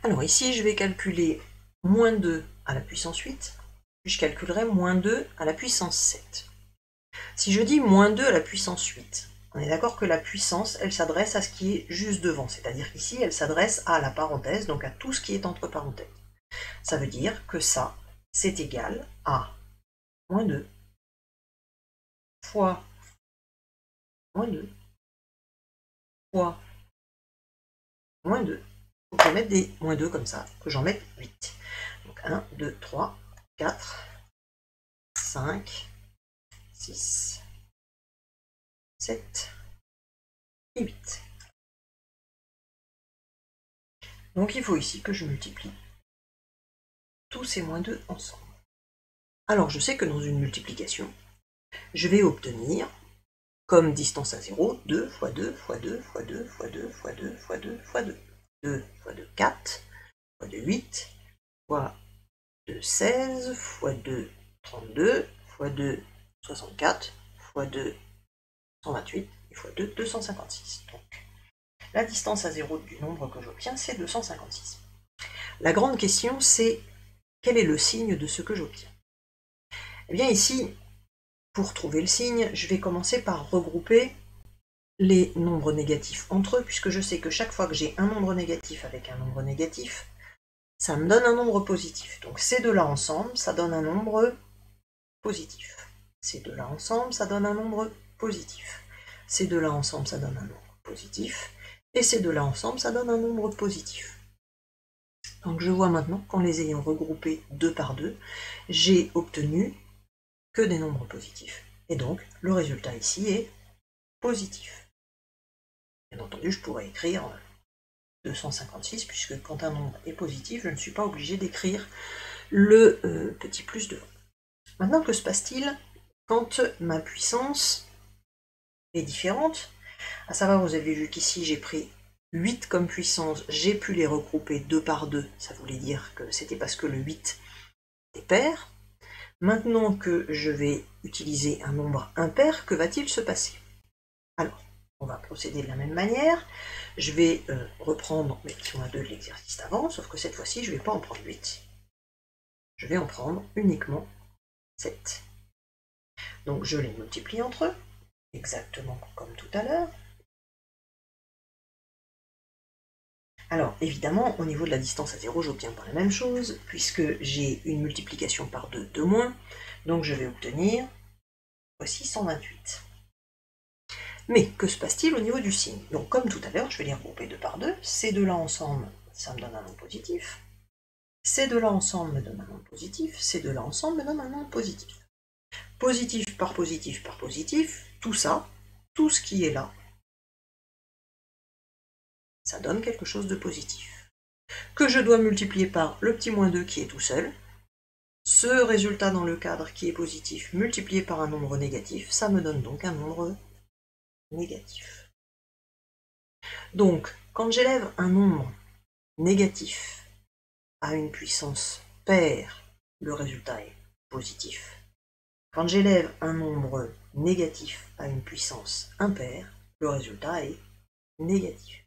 Alors ici, je vais calculer moins 2 à la puissance 8, puis je calculerai moins 2 à la puissance 7. Si je dis moins 2 à la puissance 8, on est d'accord que la puissance, elle s'adresse à ce qui est juste devant, c'est-à-dire qu'ici, elle s'adresse à la parenthèse, donc à tout ce qui est entre parenthèses. Ça veut dire que ça, c'est égal à moins 2 fois moins 2 fois moins 2. Donc je vais mettre des moins 2 comme ça, que j'en mette 8. Donc 1, 2, 3, 4, 5, 6, 7 et 8. Donc il faut ici que je multiplie tous ces moins 2 ensemble. Alors je sais que dans une multiplication, je vais obtenir, comme distance à 0, 2 fois 2 fois 2 fois 2 fois 2 fois 2 fois 2 fois 2. 2 fois 2, 4, fois 2, 8, fois 2, 16, fois 2, 32, fois 2, 64, fois 2, 128, et fois 2, 256. Donc, la distance à 0 du nombre que j'obtiens, c'est 256. La grande question, c'est quel est le signe de ce que j'obtiens? Eh bien ici, pour trouver le signe, je vais commencer par regrouper les nombres négatifs entre eux, puisque je sais que chaque fois que j'ai un nombre négatif avec un nombre négatif, ça me donne un nombre positif. Donc ces deux-là ensemble, ça donne un nombre positif. Ces deux-là ensemble, ça donne un nombre positif. Ces deux-là ensemble, ça donne un nombre positif. Et ces deux-là ensemble, ça donne un nombre positif. Donc je vois maintenant qu'en les ayant regroupés deux par deux, j'ai obtenu que des nombres positifs. Et donc le résultat ici est positif. Bien entendu, je pourrais écrire 256, puisque quand un nombre est positif, je ne suis pas obligé d'écrire le petit plus devant. Maintenant, que se passe-t-il quand ma puissance est différente? À savoir, vous avez vu qu'ici, j'ai pris 8 comme puissance, j'ai pu les regrouper 2 par 2, ça voulait dire que c'était parce que le 8 est pair. Maintenant que je vais utiliser un nombre impair, que va-t-il se passer? Alors, on va procéder de la même manière. Je vais reprendre mes petits moins 2 de l'exercice d'avant, sauf que cette fois-ci, je ne vais pas en prendre 8. Je vais en prendre uniquement 7. Donc je les multiplie entre eux, exactement comme tout à l'heure. Alors évidemment, au niveau de la distance à 0, j'obtiens pas la même chose, puisque j'ai une multiplication par 2 de moins, donc je vais obtenir, voici 128. Mais que se passe-t-il au niveau du signe? Donc comme tout à l'heure, je vais les regrouper 2 par 2, ces deux-là ensemble, ça me donne un nombre positif, ces deux-là ensemble me donnent un nombre positif, ces deux-là ensemble me donnent un nombre positif. Positif par positif par positif, tout ça, tout ce qui est là, ça donne quelque chose de positif, que je dois multiplier par le petit moins 2 qui est tout seul. Ce résultat dans le cadre qui est positif multiplié par un nombre négatif, ça me donne donc un nombre négatif. Donc, quand j'élève un nombre négatif à une puissance paire, le résultat est positif. Quand j'élève un nombre négatif à une puissance impaire, le résultat est négatif.